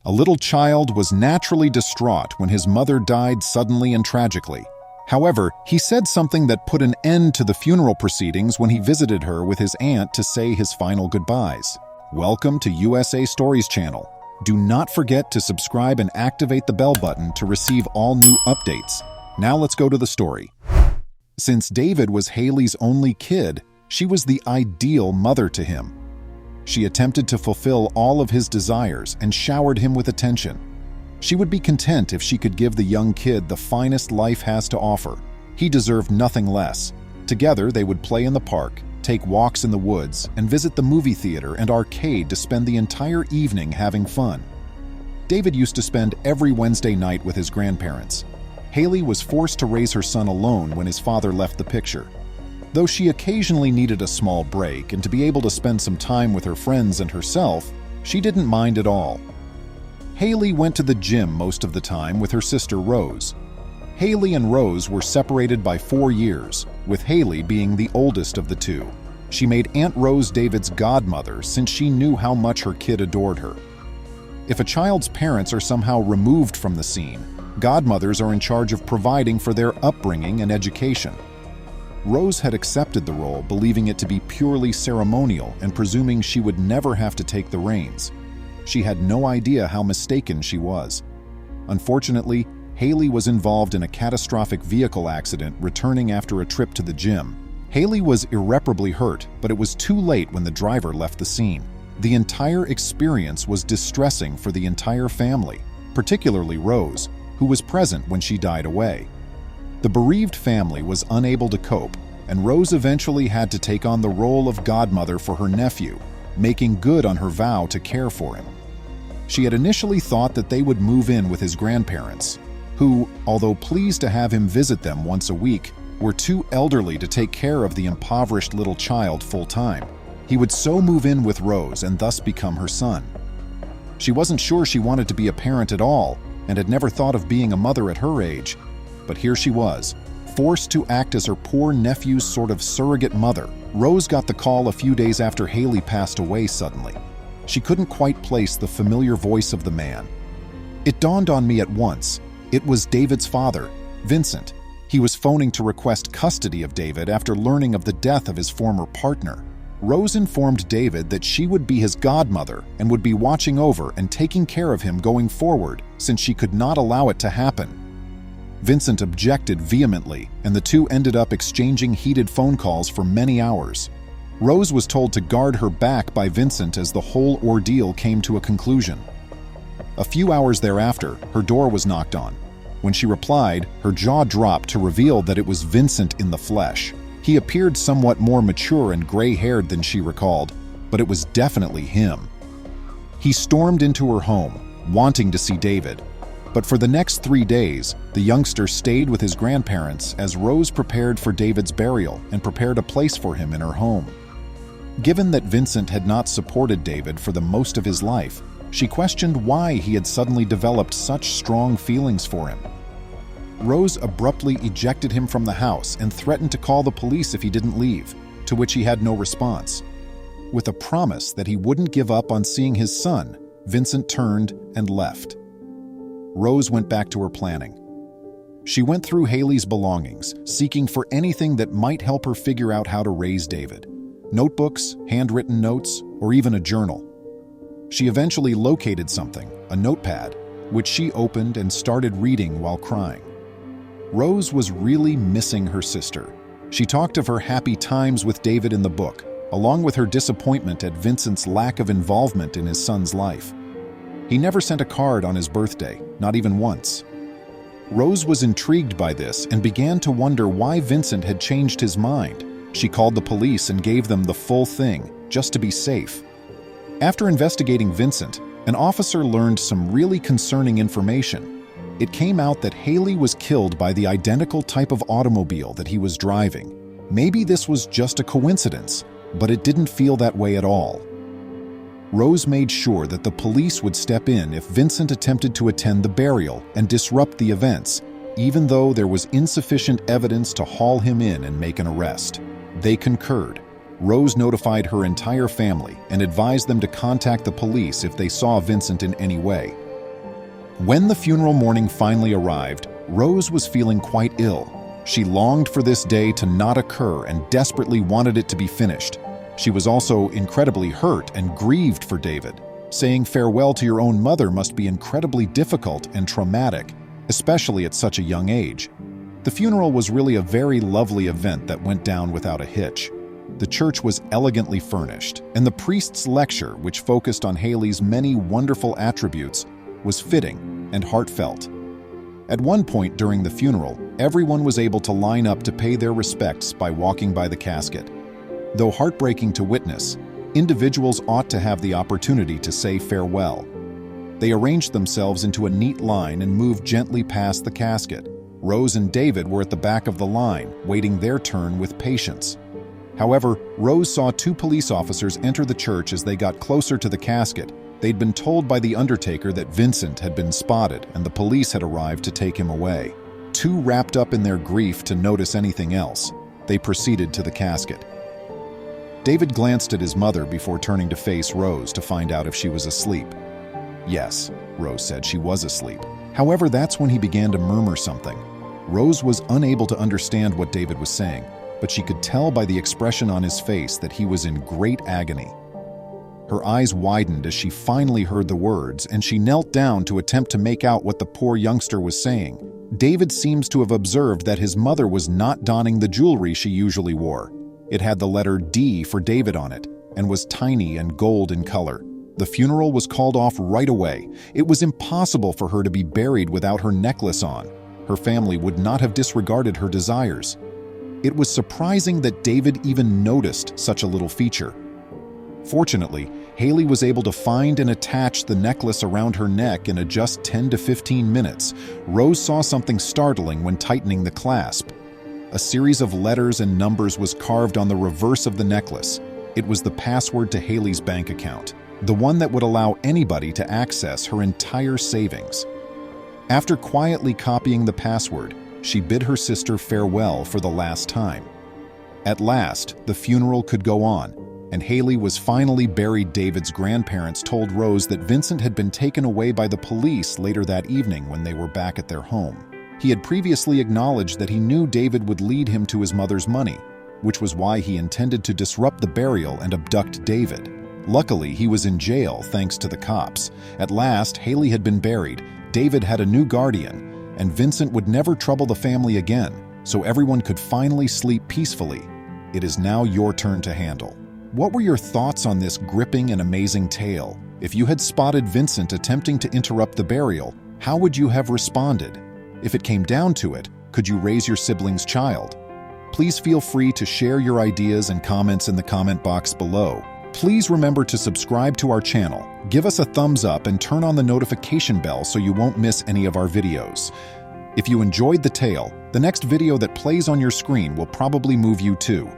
A little child was naturally distraught when his mother died suddenly and tragically. However, he said something that put an end to the funeral proceedings when he visited her with his aunt to say his final goodbyes. Welcome to USA Stories channel. Do not forget to subscribe and activate the bell button to receive all new updates. Now let's go to the story. Since David was Haley's only kid, she was the ideal mother to him. She attempted to fulfill all of his desires and showered him with attention. She would be content if she could give the young kid the finest life has to offer. He deserved nothing less. Together, they would play in the park, take walks in the woods, and visit the movie theater and arcade to spend the entire evening having fun. David used to spend every Wednesday night with his grandparents. Haley was forced to raise her son alone when his father left the picture. Though she occasionally needed a small break and to be able to spend some time with her friends and herself, she didn't mind at all. Haley went to the gym most of the time with her sister Rose. Haley and Rose were separated by 4 years, with Haley being the oldest of the two. She made Aunt Rose David's godmother since she knew how much her kid adored her. If a child's parents are somehow removed from the scene, godmothers are in charge of providing for their upbringing and education. Rose had accepted the role, believing it to be purely ceremonial and presuming she would never have to take the reins. She had no idea how mistaken she was. Unfortunately, Haley was involved in a catastrophic vehicle accident returning after a trip to the gym. Haley was irreparably hurt, but it was too late when the driver left the scene. The entire experience was distressing for the entire family, particularly Rose, who was present when she died away. The bereaved family was unable to cope, and Rose eventually had to take on the role of godmother for her nephew, making good on her vow to care for him. She had initially thought that they would move in with his grandparents, who, although pleased to have him visit them once a week, were too elderly to take care of the impoverished little child full-time. He would so move in with Rose and thus become her son. She wasn't sure she wanted to be a parent at all and had never thought of being a mother at her age, but here she was, forced to act as her poor nephew's sort of surrogate mother. Rose got the call a few days after Haley passed away suddenly. She couldn't quite place the familiar voice of the man. It dawned on me at once. It was David's father, Vincent. He was phoning to request custody of David after learning of the death of his former partner. Rose informed David that she would be his godmother and would be watching over and taking care of him going forward since she could not allow it to happen. Vincent objected vehemently, and the two ended up exchanging heated phone calls for many hours. Rose was told to guard her back by Vincent as the whole ordeal came to a conclusion. A few hours thereafter, her door was knocked on. When she replied, her jaw dropped to reveal that it was Vincent in the flesh. He appeared somewhat more mature and gray-haired than she recalled, but it was definitely him. He stormed into her home, wanting to see David. But for the next 3 days, the youngster stayed with his grandparents as Rose prepared for David's burial and prepared a place for him in her home. Given that Vincent had not supported David for the most of his life, she questioned why he had suddenly developed such strong feelings for him. Rose abruptly ejected him from the house and threatened to call the police if he didn't leave, to which he had no response. With a promise that he wouldn't give up on seeing his son, Vincent turned and left. Rose went back to her planning. She went through Haley's belongings, seeking for anything that might help her figure out how to raise David. Notebooks, handwritten notes, or even a journal. She eventually located something, a notepad, which she opened and started reading while crying. Rose was really missing her sister. She talked of her happy times with David in the book, along with her disappointment at Vincent's lack of involvement in his son's life. He never sent a card on his birthday, not even once. Rose was intrigued by this and began to wonder why Vincent had changed his mind. She called the police and gave them the full thing, just to be safe. After investigating Vincent, an officer learned some really concerning information. It came out that Haley was killed by the identical type of automobile that he was driving. Maybe this was just a coincidence, but it didn't feel that way at all. Rose made sure that the police would step in if Vincent attempted to attend the burial and disrupt the events, even though there was insufficient evidence to haul him in and make an arrest. They concurred. Rose notified her entire family and advised them to contact the police if they saw Vincent in any way. When the funeral morning finally arrived, Rose was feeling quite ill. She longed for this day to not occur and desperately wanted it to be finished. She was also incredibly hurt and grieved for David. Saying farewell to your own mother must be incredibly difficult and traumatic, especially at such a young age. The funeral was really a very lovely event that went down without a hitch. The church was elegantly furnished, and the priest's lecture, which focused on Haley's many wonderful attributes, was fitting and heartfelt. At one point during the funeral, everyone was able to line up to pay their respects by walking by the casket. Though heartbreaking to witness, individuals ought to have the opportunity to say farewell. They arranged themselves into a neat line and moved gently past the casket. Rose and David were at the back of the line, waiting their turn with patience. However, Rose saw two police officers enter the church as they got closer to the casket. They'd been told by the undertaker that Vincent had been spotted and the police had arrived to take him away. Too wrapped up in their grief to notice anything else, they proceeded to the casket. David glanced at his mother before turning to face Rose to find out if she was asleep. Yes, Rose said she was asleep. However, that's when he began to murmur something. Rose was unable to understand what David was saying, but she could tell by the expression on his face that he was in great agony. Her eyes widened as she finally heard the words, and she knelt down to attempt to make out what the poor youngster was saying. David seems to have observed that his mother was not donning the jewelry she usually wore. It had the letter D for David on it, and was tiny and gold in color. The funeral was called off right away. It was impossible for her to be buried without her necklace on. Her family would not have disregarded her desires. It was surprising that David even noticed such a little feature. Fortunately, Haley was able to find and attach the necklace around her neck in just 10 to 15 minutes. Rose saw something startling when tightening the clasp. A series of letters and numbers was carved on the reverse of the necklace. It was the password to Haley's bank account, the one that would allow anybody to access her entire savings. After quietly copying the password, she bid her sister farewell for the last time. At last, the funeral could go on, and Haley was finally buried. David's grandparents told Rose that Vincent had been taken away by the police later that evening when they were back at their home. He had previously acknowledged that he knew David would lead him to his mother's money, which was why he intended to disrupt the burial and abduct David. Luckily, he was in jail thanks to the cops. At last, Haley had been buried, David had a new guardian, and Vincent would never trouble the family again, so everyone could finally sleep peacefully. It is now your turn to handle. What were your thoughts on this gripping and amazing tale? If you had spotted Vincent attempting to interrupt the burial, how would you have responded? If it came down to it, could you raise your sibling's child? Please feel free to share your ideas and comments in the comment box below. Please remember to subscribe to our channel, give us a thumbs up, and turn on the notification bell so you won't miss any of our videos. If you enjoyed the tale, the next video that plays on your screen will probably move you too.